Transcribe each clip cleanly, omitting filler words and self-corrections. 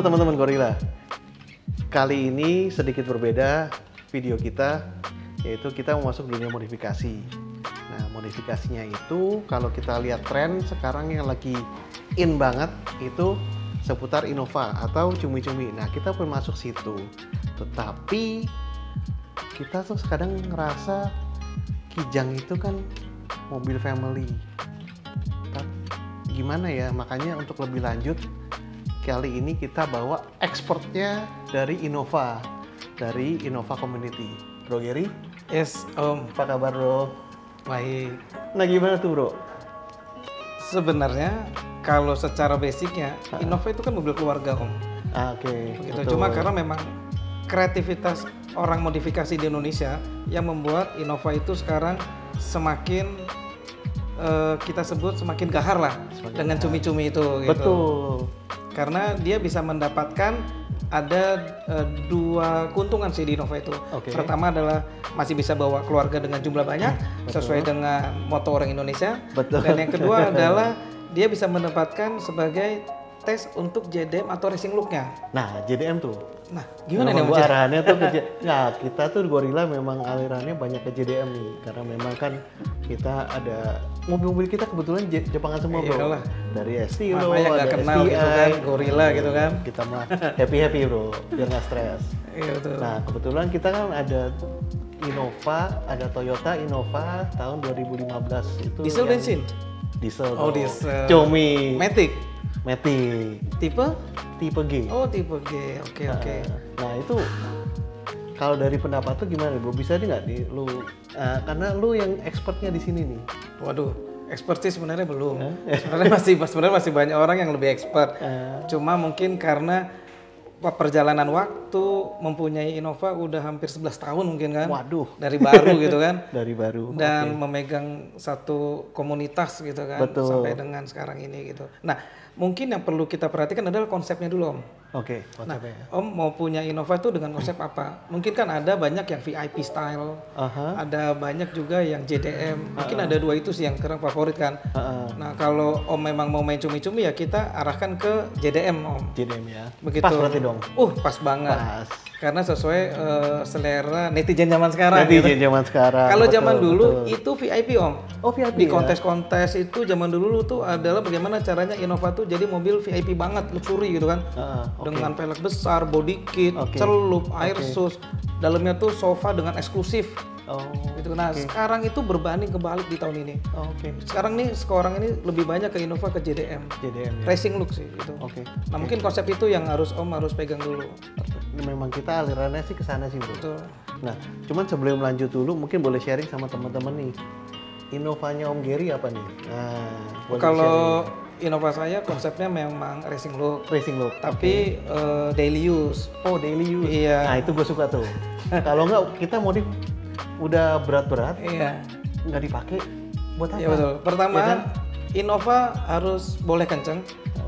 teman-teman Gorilla. Kali ini sedikit berbeda video kita, yaitu kita mau masuk dunia modifikasi. Nah, modifikasinya itu kalau kita lihat tren sekarang yang lagi in banget itu seputar Innova atau cumi-cumi. Nah, kita pun masuk situ. Tetapi kita tuh kadang ngerasa Kijang itu kan mobil family. Gimana ya? Makanya untuk lebih lanjut kali ini kita bawa expertnya dari Innova, dari Innova Community. Bro Gary? Yes, Om. Apa kabar, Bro? Baik. Nah, gimana tuh, Bro? Sebenarnya kalau secara basicnya Innova itu kan mobil keluarga, Om. Oke. Begitu. Cuma karena memang kreativitas orang modifikasi di Indonesia yang membuat Innova itu sekarang semakin kita sebut semakin gahar lah dengan cumi-cumi itu. Gitu. Betul. Karena dia bisa mendapatkan ada dua keuntungan sih di Innova itu. Okay. Pertama adalah masih bisa bawa keluarga dengan jumlah banyak sesuai dengan moto orang Indonesia. Betul. Dan yang kedua adalah dia bisa mendapatkan sebagai tes untuk JDM atau racing look-nya. Nah, JDM tuh. Nah, gimana nih? Arahannya tuh ke nah, kita tuh Gorilla memang alirannya banyak ke JDM nih, karena memang kan kita ada mobil-mobil kita kebetulan Jepangan semua, Bro. Iyalah. Dari Estilo, ada kenal STI, gitu kan, Gorilla gitu kan. Kita mah happy-happy, Bro, biar nggak stres. Iya, betul. Nah, kebetulan kita kan ada Innova, ada Toyota Innova tahun 2015 itu. Diesel bensin? Diesel. Oh, diesel. Cumi. Matic? Matic. Tipe G. Oh, tipe G. Oke, oke. Nah, itu kalau dari pendapat tuh gimana, Bro? Bisa nggak nih lu karena lu yang expertnya di sini nih. Waduh, expert sih sebenarnya belum. Sebenarnya masih banyak orang yang lebih expert. Cuma mungkin karena perjalanan waktu mempunyai Innova udah hampir 11 tahun mungkin kan. Waduh. Dari baru gitu kan. Dari baru. Dan memegang satu komunitas gitu kan. Betul. Sampai dengan sekarang ini gitu. Nah, mungkin yang perlu kita perhatikan adalah konsepnya dulu, Om. Oke, konsepnya. Nah, Om mau punya Innova itu dengan konsep apa? Mungkin kan ada banyak yang VIP style, ada banyak juga yang JDM. Mungkin ada dua itu sih yang sekarang favorit kan. Nah, kalau Om memang mau main cumi-cumi ya kita arahkan ke JDM, Om. JDM ya. Begitu. Pas berarti dong. Pas banget. Pas. Karena sesuai selera netizen zaman sekarang. Netizen zaman sekarang. Kalau zaman dulu itu VIP, Om. Oh, VIP. Di kontes-kontes itu zaman dulu tuh adalah bagaimana caranya Innova tuh jadi mobil VIP banget, luxury gitu kan. Dengan pelek besar, body kit, celup, air sus, dalamnya tuh sofa dengan eksklusif. Gitu. Nah, sekarang itu berbanding kebalik di tahun ini. Sekarang ini lebih banyak ke Innova ke JDM. JDM ya. Racing look sih gitu. Nah, mungkin konsep itu yang Om harus pegang dulu. Memang kita alirannya sih ke sana sih, Bro. Betul. Nah, cuman sebelum lanjut dulu mungkin boleh sharing sama teman-teman nih. Innovanya Om Gary apa nih? Nah, kalau Innova saya konsepnya memang racing look. Racing look. Tapi daily use. Oh, daily use. Iya. Nah, itu gue suka tuh. Kalau nggak kita modif udah berat-berat, nggak dipakai buat apa? Iya betul. Pertama, ya kan? Innova harus boleh kenceng,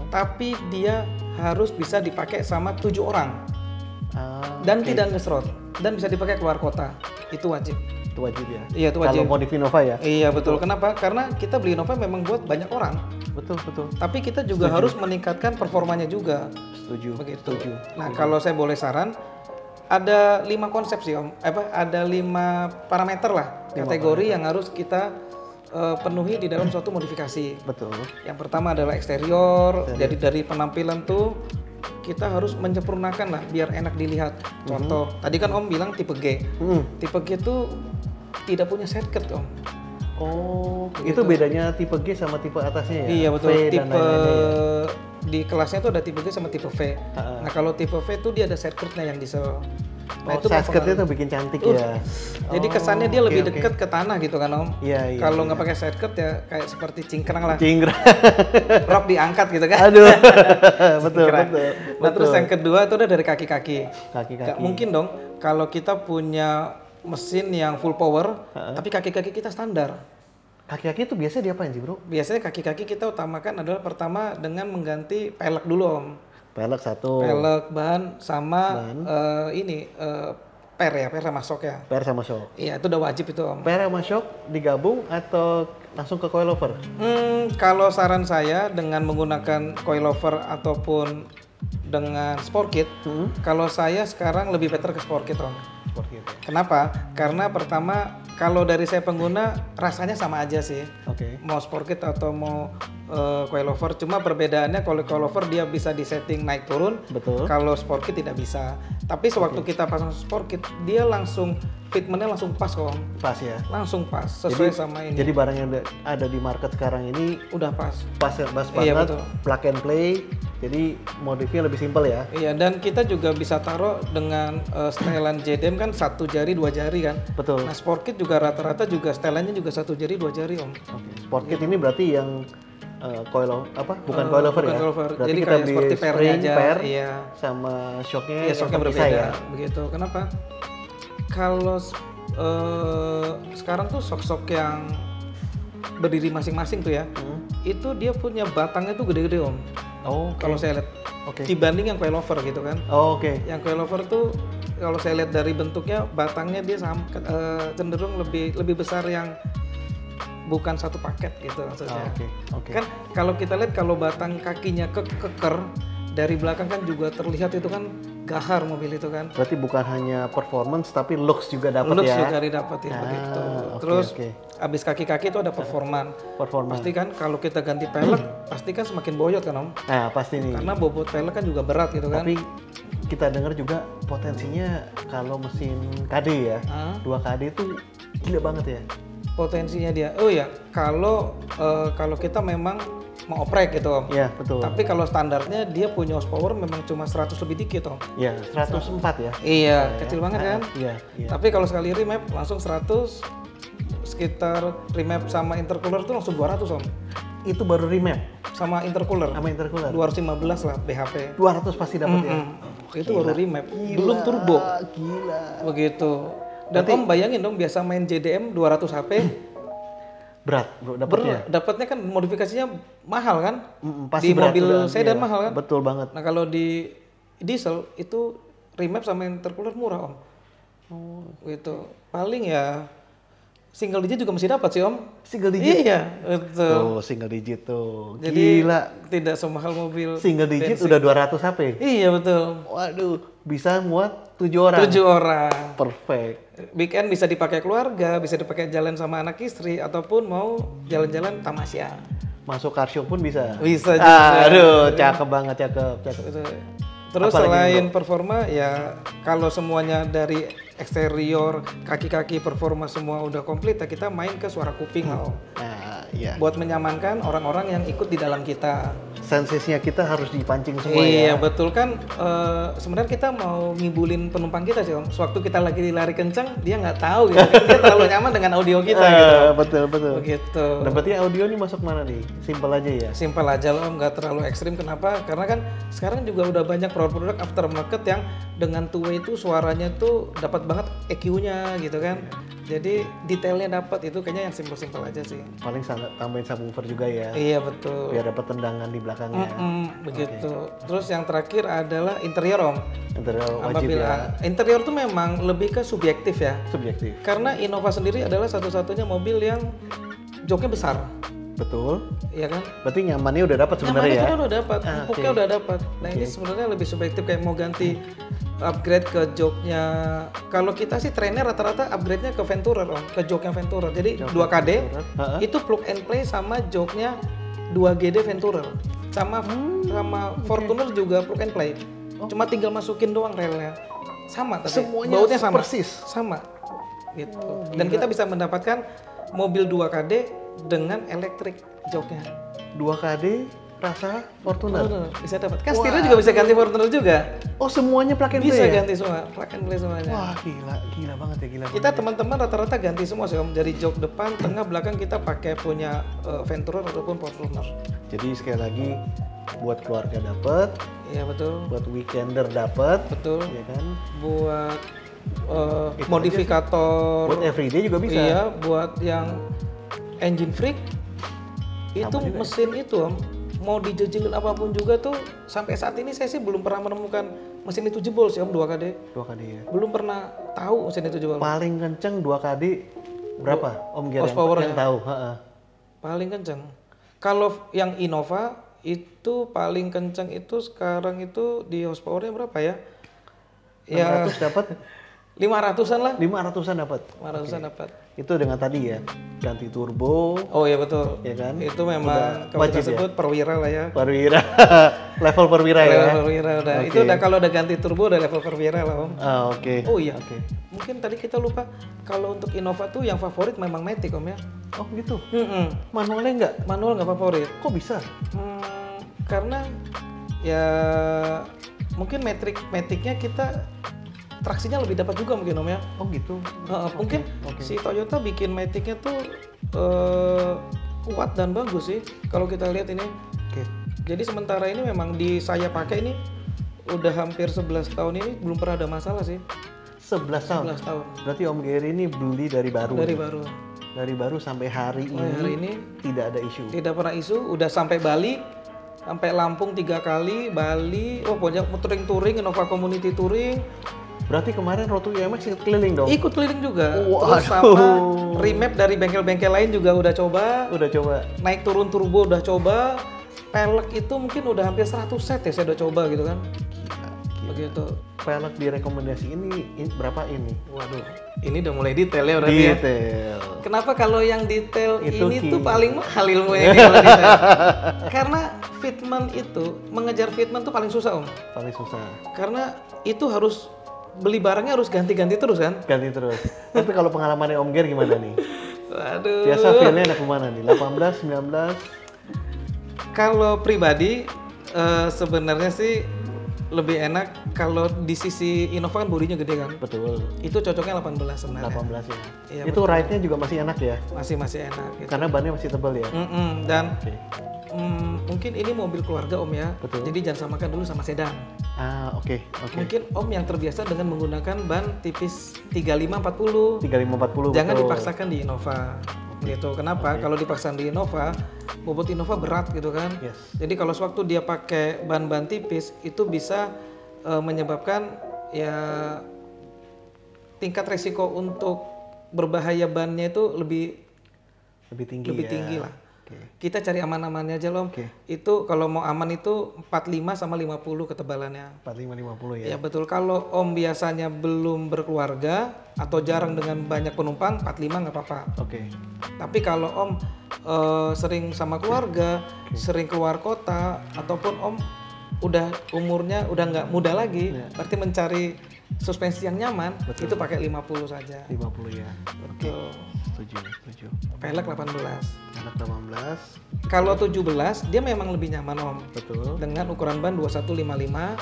tapi dia harus bisa dipakai sama 7 orang. Dan tidak ngesrot. Dan bisa dipakai keluar kota. Itu wajib. Itu wajib ya? Iya, itu wajib. Kalau modif Innova ya? Iya, betul. Kenapa? Karena kita beli Innova memang buat banyak orang. Betul. Tapi kita juga harus meningkatkan performanya juga. Setuju. Begitu. Nah, kalau saya boleh saran, ada 5 konsep sih, Om. Ada 5 parameter lah, kategori yang harus kita penuhi di dalam suatu modifikasi. Betul. Yang pertama adalah eksterior. Jadi dari penampilan tuh kita harus menyempurnakan lah biar enak dilihat. Contoh, tadi kan Om bilang tipe G. Tipe G itu tidak punya sidecut, Om. Oh, itu bedanya tipe G sama tipe atasnya ya? Iya betul. V Tipe di kelasnya itu ada tipe G sama tipe V. Nah, kalau tipe V itu dia ada sidecut-nya yang diesel. Nah, itu sidecut-nya tuh bikin cantik ya. Jadi kesannya dia lebih dekat ke tanah gitu kan, Om. Iya. Kalau nggak pakai sidecut ya kayak seperti cingkrang lah. Cingkrang. Rok diangkat gitu kan. Aduh. betul. Nah, terus yang kedua itu udah dari kaki-kaki. Kaki-kaki. Gak mungkin dong kalau kita punya mesin yang full power, tapi kaki-kaki kita standar. Kaki-kaki itu biasanya diapain sih, Bro? Biasanya kaki-kaki kita utamakan adalah pertama dengan mengganti pelek dulu, Om. Pelek satu. Pelek, ban, sama per sama shock ya. Per sama shock. Iya, itu udah wajib itu, Om. Per sama shock digabung atau langsung ke coilover? Kalau saran saya dengan menggunakan coilover ataupun dengan Sport Kit, kalau saya sekarang lebih better ke Sport Kit, Om. Sport Kit. Kenapa? Karena pertama, kalau dari saya pengguna rasanya sama aja sih. Mau Sport Kit atau mau coilover, cuma perbedaannya kalau coilover dia bisa disetting naik turun. Betul. Kalau Sport Kit tidak bisa. Tapi sewaktu kita pasang Sport Kit, dia langsung fitmentnya langsung pas kok. Pas ya. Langsung pas sesuai sama ini. Jadi barang yang ada di market sekarang ini udah pas. Pas banget. Iya, plug and play. Jadi modifnya lebih simpel ya. Iya, dan kita juga bisa taruh dengan setelan JDM kan 1 jari 2 jari kan. Betul. Nah, Sport Kit juga rata-rata juga setelannya juga 1 jari 2 jari, Om. Sport Kit ini berarti yang bukan coilover ya. Berarti jadi kita kayak beli seperti pair iya. sama shocknya shocknya berbeda ya. Begitu. Kenapa? Kalau sekarang tuh shock yang berdiri masing-masing tuh ya, itu dia punya batangnya tuh gede-gede, Om. Kalau saya lihat, dibanding yang coilover gitu kan. Yang coilover tuh kalau saya lihat dari bentuknya, batangnya dia cenderung lebih besar, yang bukan satu paket gitu maksudnya. Kan kalau kita lihat, kalau batang kakinya keker dari belakang kan juga terlihat itu kan gahar mobil itu kan. Berarti bukan hanya performance tapi looks juga dapat ya. Looks juga didapetin begitu. Terus abis kaki-kaki itu ada performan. Pasti kan kalau kita ganti pelek pasti kan semakin boyot kan, Om. Nah, pasti nih. Karena bobot pelek kan juga berat gitu kan. Tapi kita dengar juga potensinya kalau mesin KD ya, 2 KD itu gila banget ya. Potensinya dia. Oh ya, kalau kita memang mau oprek gitu, Om. Iya, betul. Tapi kalau standarnya dia punya horsepower memang cuma 100 lebih dikit, Om. Iya, 104 ya. Iya, kecil banget kan? Iya. Tapi kalau sekali remap langsung 100, sekitar remap sama intercooler tuh langsung 200, Om. Itu baru remap? Sama intercooler. 215 lah BHP. 200 pasti dapat ya? Itu baru remap. Belum turbo. Gila. Begitu. Dan berarti, Om bayangin dong, biasa main JDM 200 HP. Berat bro dapatnya. Dapatnya kan modifikasinya mahal kan? Pasti di mobil sedan mahal kan? Betul banget. Nah kalau di diesel itu remap sama intercooler murah, Om. Gitu. Paling ya single digit juga masih dapat sih, Om. Single digit? Iya, betul. Single digit tuh. Jadi, gila. Tidak semahal mobil. Single digit udah 200 HP? Iya, betul. Waduh, bisa muat 7 orang? 7 orang. Perfect. Weekend bisa dipakai keluarga, bisa dipakai jalan sama anak istri, ataupun mau jalan-jalan tamasya. Masuk car show pun bisa? Bisa juga. Aduh, cakep banget, cakep. Terus selain performa, ya kalau semuanya dari eksterior, kaki-kaki performa semua udah komplit, ya kita main ke suara kuping lah, Om. Iya. Buat menyamankan orang-orang yang ikut di dalam kita. Sensesnya kita harus dipancing semua ya. Iya, betul kan. Sebenarnya kita mau ngibulin penumpang kita sih, Om. Sewaktu kita lagi lari kencang, dia nggak tahu gitu. Dia terlalu nyaman dengan audio kita gitu. Betul. Begitu. Nah, berarti audio ini masuk mana nih? Simpel aja ya? Simpel aja loh, Om. Nggak terlalu ekstrim. Kenapa? Karena kan sekarang juga udah banyak produk-produk aftermarket yang dengan two-way itu suaranya tuh dapat banget EQ-nya gitu kan. Jadi detailnya dapat, itu kayaknya yang simpel-simpel aja sih. Paling tambahin subwoofer juga ya. Iya, betul. Biar dapat tendangan di belakangnya. Begitu. Terus yang terakhir adalah interior, Om. Interior wajib ya. Interior tuh memang lebih ke subjektif ya. Subjektif. Karena Innova sendiri adalah satu-satunya mobil yang joknya besar. Betul. Iya kan? Berarti nyamannya udah dapat sebenarnya ya? Nyamannya udah dapat, empuknya udah dapat. Nah ini sebenarnya lebih subjektif, kayak mau ganti upgrade ke joknya. Kalau kita sih trennya rata-rata upgrade-nya ke Venturer, Om, ke joknya Venturer. Jadi 2KD itu plug and play sama joknya 2GD Venturer. Sama Fortuner juga plug and play. Cuma tinggal masukin doang relnya. Sama tapi semuanya bautnya sama. Persis. Sama. Gitu. Dan kita bisa mendapatkan mobil 2KD dengan elektrik joknya. 2KD rasa Fortuner. Bisa dapat. Kan setirnya juga bisa ganti Fortuner juga. Oh, semuanya plug and play. Bisa ya? ganti semua, plug and play semuanya. Wah, gila banget ya, gila. Kita teman-teman rata-rata ganti semua sih, Om. Dari jok depan, tengah, belakang kita pakai punya Venturer ataupun Fortuner. Jadi sekali lagi buat keluarga dapat. Iya, betul. Buat weekender dapat. Betul. Iya kan? Buat modifikator. Buat everyday juga bisa. Iya, buat yang engine freak itu mesin ya? Itu, Om, mau dijejilin apapun juga tuh, sampai saat ini saya sih belum pernah menemukan mesin itu jebol sih, Om. 2KD. 2KD ya. Belum pernah tahu mesin itu jebol. Paling kenceng 2KD berapa, Om Ger? Horsepower yang tahu? Paling kenceng. Kalau yang Innova itu paling kencang itu sekarang itu di horsepower-nya berapa ya? 600 dapat? 500-an lah. 500-an dapat. 500-an dapat. Itu dengan tadi ya, ganti turbo. Oh iya betul. Ya kan? Itu memang kalau kita sebut perwira lah ya. Perwira. Level perwira ya. Level perwira udah. Okay. Itu udah kalau udah ganti turbo udah level perwira lah, Om. Oke. Oh iya. Mungkin tadi kita lupa kalau untuk Innova tuh yang favorit memang Matic, Om ya. Oh gitu. Manualnya enggak? Manual nggak favorit. Kok bisa? Karena ya mungkin Matic-nya kita traksinya lebih dapat juga mungkin, Om ya. Oh gitu. Mungkin si Toyota bikin Matic-nya tuh kuat dan bagus sih kalau kita lihat ini. Jadi sementara ini memang di saya pakai ini udah hampir 11 tahun ini belum pernah ada masalah sih. 11 tahun? 11 tahun. Berarti Om Gary ini beli dari baru? Dari baru sampai hari ini tidak ada isu? Tidak pernah isu, udah sampai Bali, sampai Lampung 3 kali, Bali, pokoknya touring, Innova Community Touring. Berarti kemarin Road to IMX ikut keliling dong? Ikut keliling juga. Terus sama remap dari bengkel-bengkel lain juga udah coba. Naik turun turbo udah coba. Pelek itu mungkin udah hampir 100 set ya saya udah coba gitu kan. Gila. Begitu. Pelek direkomendasi ini berapa ini? Waduh, ini udah mulai detail ya berarti ya. Kenapa kalau yang detail ini tuh paling mahal ilmunya kalau detail? Karena fitment itu, mengejar fitment tuh paling susah, Om. Paling susah. Karena itu harus beli barangnya harus ganti-ganti terus kan? Ganti terus. Tapi kalau pengalamannya Om Ger gimana nih? Waduh. Biasa feel-nya enak kemana nih? 18, 19? Kalau pribadi sebenarnya sih lebih enak kalau di sisi Innova kan bodinya gede kan? Betul. Itu cocoknya 18 sebenarnya. 18 ya? Iya, itu ride-nya juga masih enak ya? Masih enak. Gitu. Karena bannya masih tebal ya? Dan mungkin ini mobil keluarga, Om ya. Betul. Jadi jangan samakan dulu sama sedan. Oke. Mungkin Om yang terbiasa dengan menggunakan ban tipis 35-40. 35-40 Jangan betul. dipaksakan di Innova. Gitu. Kenapa? Kalau dipaksakan di Innova, bobot Innova berat gitu kan. Yes. Jadi kalau sewaktu dia pakai ban-ban tipis itu bisa menyebabkan ya tingkat resiko untuk berbahaya bannya itu lebih tinggi lah. Kita cari aman-amannya aja loh. Itu kalau mau aman itu 45 sama 50 ketebalannya. 45-50 ya? Ya betul. Kalau Om biasanya belum berkeluarga atau jarang dengan banyak penumpang, 45 nggak apa-apa. Tapi kalau Om sering sama keluarga, sering keluar kota, ataupun Om udah umurnya udah nggak muda lagi, berarti mencari suspensi yang nyaman, itu pakai 50 saja. 50 ya? Betul. Setuju. Pelek 18. Pelek 18. Kalau 17 dia memang lebih nyaman, Om. Betul. Dengan ukuran ban 2155,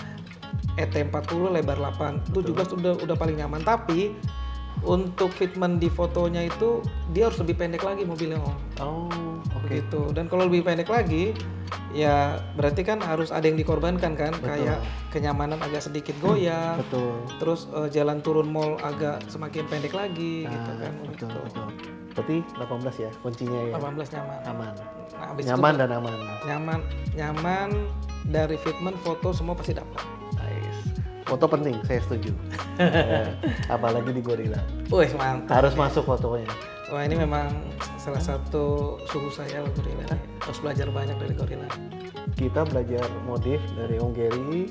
ET40 lebar 8. Betul. 17 udah paling nyaman, tapi untuk fitment di fotonya itu dia harus lebih pendek lagi mobilnya, Om. Begitu. Dan kalau lebih pendek lagi, ya berarti kan harus ada yang dikorbankan kan. Kayak kenyamanan agak sedikit goyang. Terus jalan turun mall agak semakin pendek lagi gitu kan. Betul. Berarti 18 ya kuncinya ya? 18 nyaman. Aman. Nah, nyaman dan aman. Nyaman dari fitment, foto semua pasti dapat. Nice. Foto penting, saya setuju. Apalagi di Gorilla. Wih, mantap. Harus masuk fotonya. Wah, ini memang salah satu suhu saya Gorilla. Harus belajar banyak dari Gorilla. Kita belajar modif dari Om Gary,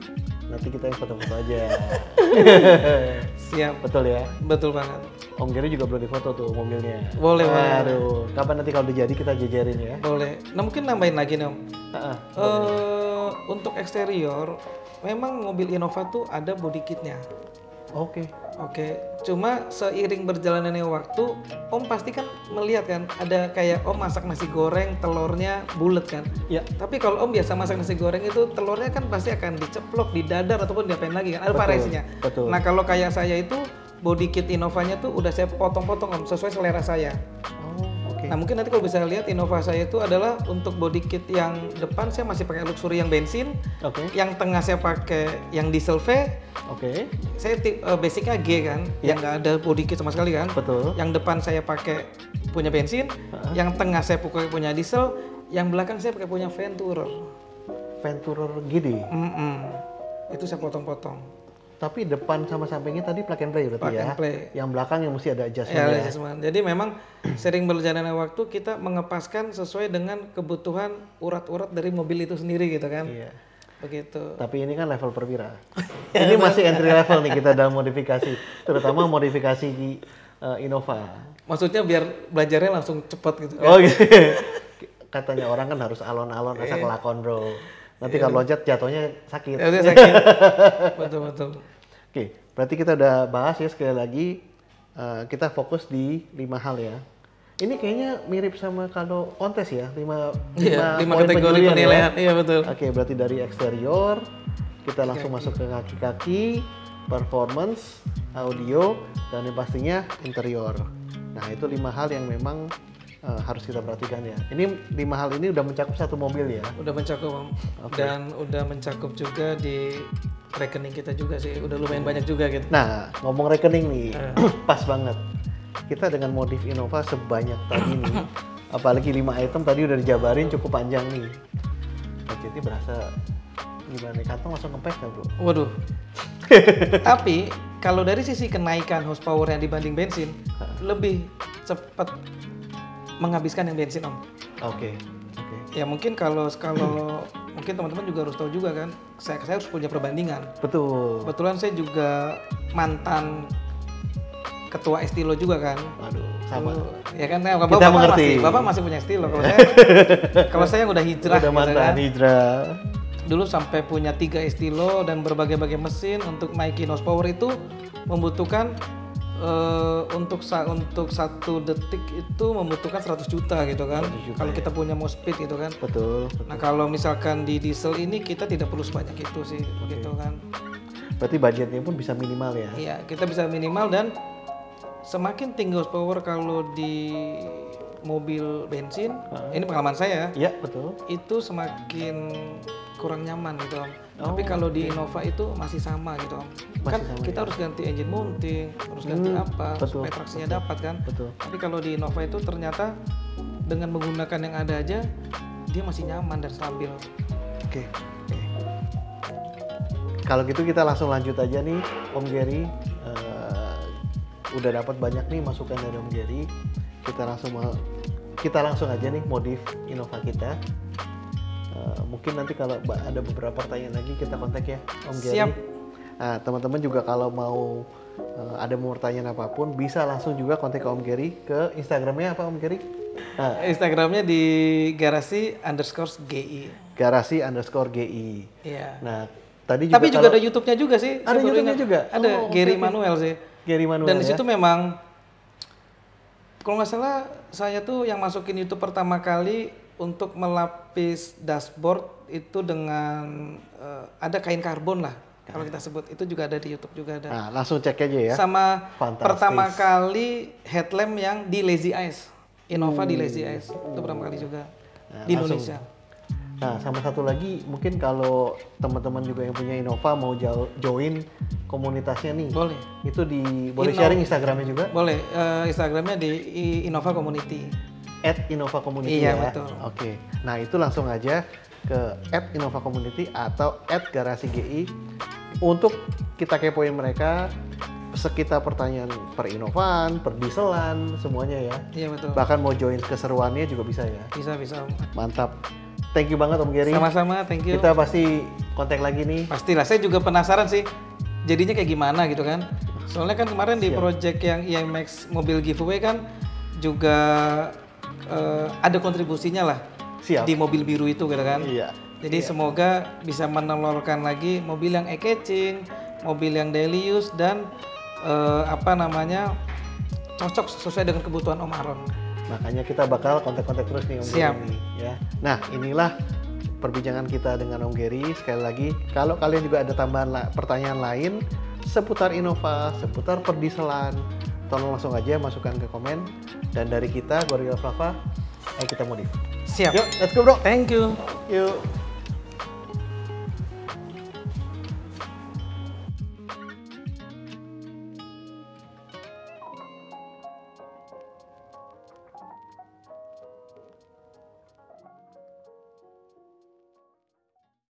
nanti kita yang foto-foto aja. Siap. Betul ya? Betul banget. Om Gary juga belum difoto tuh mobilnya. Boleh. Aduh, kapan nanti kalau udah jadi kita jajarin ya? Boleh. Nah, mungkin nambahin lagi nih, Om. Untuk eksterior, memang mobil Innova tuh ada body kitnya. Oke. Cuma seiring berjalannya waktu, Om pasti kan melihat kan ada kayak Om masak nasi goreng, telurnya bulat kan. Ya. Tapi kalau Om biasa masak nasi goreng itu telurnya kan pasti akan diceplok, didadar ataupun diapain lagi kan. Ada variasinya. Betul. Nah, kalau kayak saya itu body kit Innovanya tuh udah saya potong-potong, Om, sesuai selera saya. Nah, mungkin nanti kalau bisa lihat Innova saya itu adalah untuk body kit yang depan saya masih pakai luxury yang bensin. Yang tengah saya pakai yang diesel V. Saya basicnya G kan, yang nggak ada body kit sama sekali kan. Betul. Yang depan saya pakai punya bensin, yang tengah saya pakai punya diesel, yang belakang saya pakai punya Venturer. Venturer gede. Itu saya potong-potong. Tapi depan sama sampingnya tadi plug and play berarti plug ya. And play. Yang belakang yang mesti ada adjustment. Ya, adjustment. Jadi memang sering berjalannya waktu kita mengepaskan sesuai dengan kebutuhan urat-urat dari mobil itu sendiri gitu kan. Iya. Begitu. Tapi ini kan level perwira. Ini masih entry level nih kita dalam modifikasi, terutama modifikasi Innova. Maksudnya biar belajarnya langsung cepat gitu kan. Oh gitu. Katanya orang kan harus alon-alon asal kelakon bro. Nanti kalau loncat jatuhnya sakit. Sakit. Betul. Oke, berarti kita udah bahas ya sekali lagi. Kita fokus di 5 hal ya. Ini kayaknya mirip sama kalau kontes ya, 5 kategori penilaian. Iya betul. Oke, berarti dari eksterior kita langsung masuk ke kaki-kaki, performance, audio, dan yang pastinya interior. Nah, itu 5 hal yang memang harus kita perhatikan ya. Ini 5 hal ini udah mencakup satu mobil ya? Udah mencakup, Om. Okay. Dan udah mencakup juga di rekening kita juga sih. Udah lumayan banyak juga gitu. Nah, ngomong rekening nih, pas banget. Kita dengan modif Innova sebanyak tadi nih, apalagi 5 item tadi udah dijabarin cukup panjang nih. Jadi berasa gimana nih, kantong langsung kempes nggak bro? Waduh. Tapi kalau dari sisi kenaikan horsepower yang dibanding bensin, lebih cepat menghabiskan yang bensin, Om. Oke. Ya mungkin kalau mungkin teman-teman juga harus tahu juga kan, saya harus punya perbandingan. Betul. Kebetulan saya juga mantan ketua Estilo juga kan. Aduh, sama. Ya kan, kita mengerti. Bapak masih punya Estilo. Kalau saya udah hijrah. Udah mantan kan? Hijrah. Dulu sampai punya 3 Estilo dan berbagai-bagai mesin. Untuk naikin horsepower itu membutuhkan untuk 1 detik itu membutuhkan 100 juta gitu kan. Kalau kita punya mau speed gitu kan. Betul. Nah kalau misalkan di diesel ini kita tidak perlu sebanyak itu sih, begitu kan. Berarti budgetnya pun bisa minimal ya? Iya, kita bisa minimal dan semakin tinggi horsepower kalau di mobil bensin, ini pengalaman saya. Iya, betul. Itu semakin kurang nyaman gitu, Om. Tapi kalau di Innova itu masih sama gitu, Om. Kan kita harus ganti engine mounting, harus ganti apa, supaya traksinya dapat kan. Betul. Tapi kalau di Innova itu ternyata dengan menggunakan yang ada aja, dia masih nyaman dan stabil. Oke. Kalau gitu kita langsung lanjut aja nih, Om Gary. Udah dapat banyak nih masukan dari Om Gary. Kita langsung aja nih modif Innova kita. Mungkin nanti kalau ada beberapa pertanyaan lagi kita kontak ya Om Gary. Siap. Nah, teman-teman juga kalau mau ada mau pertanyaan apapun bisa langsung juga kontak ke Om Gary ke Instagramnya apa Om Gary? Nah, Instagramnya di garasi_gi. Garasi_gi. Iya. Nah, tadi juga. Tapi juga ada YouTube-nya juga sih. Ada YouTube-nya juga. Ada Gary Manuel sih. Gary Manuel. Dan di situ memang kalau nggak salah saya tuh yang masukin YouTube pertama kali untuk melapis dashboard itu dengan ada kain karbon lah kalau kita sebut, itu juga ada di YouTube juga ada. Nah, langsung cek aja ya. Sama pertama kali headlamp yang di Lazy Eyes, Innova di Lazy Eyes itu pertama kali juga di Indonesia. Nah, sama satu lagi mungkin kalau teman-teman juga yang punya Innova mau join komunitasnya nih, boleh. Itu boleh sharing Instagramnya juga? Boleh, Instagramnya di Innova Community. @InnovaCommunity iya, ya. Betul. Oke. Nah, itu langsung aja ke @InnovaCommunity atau @garasi_gi untuk kita kepoin mereka sekitar pertanyaan per Innovan, per dieselan, semuanya ya. Iya, betul. Bahkan mau join keseruannya juga bisa ya. Bisa. Mantap. Thank you banget Om Gary. Sama-sama, thank you. Kita pasti kontak lagi nih. Pastilah, saya juga penasaran sih jadinya kayak gimana gitu kan. Soalnya kan kemarin di project yang IMX mobil giveaway kan juga ada kontribusinya lah. Siap. Di mobil biru itu gitu kan. Iya. Jadi semoga bisa menelurkan lagi mobil yang eye-catching, mobil yang daily use dan cocok sesuai dengan kebutuhan Om Aron. Makanya kita bakal kontak-kontak terus nih Om Siap. Gary ya. Nah, inilah perbincangan kita dengan Om Gary. Sekali lagi, kalau kalian juga ada tambahan pertanyaan lain seputar Innova, seputar perdieselan, tolong langsung aja masukkan ke komen. Dan dari kita, Gorilla Flava, ayo kita modif. Siap. Yuk, let's go bro. Thank you. Yuk.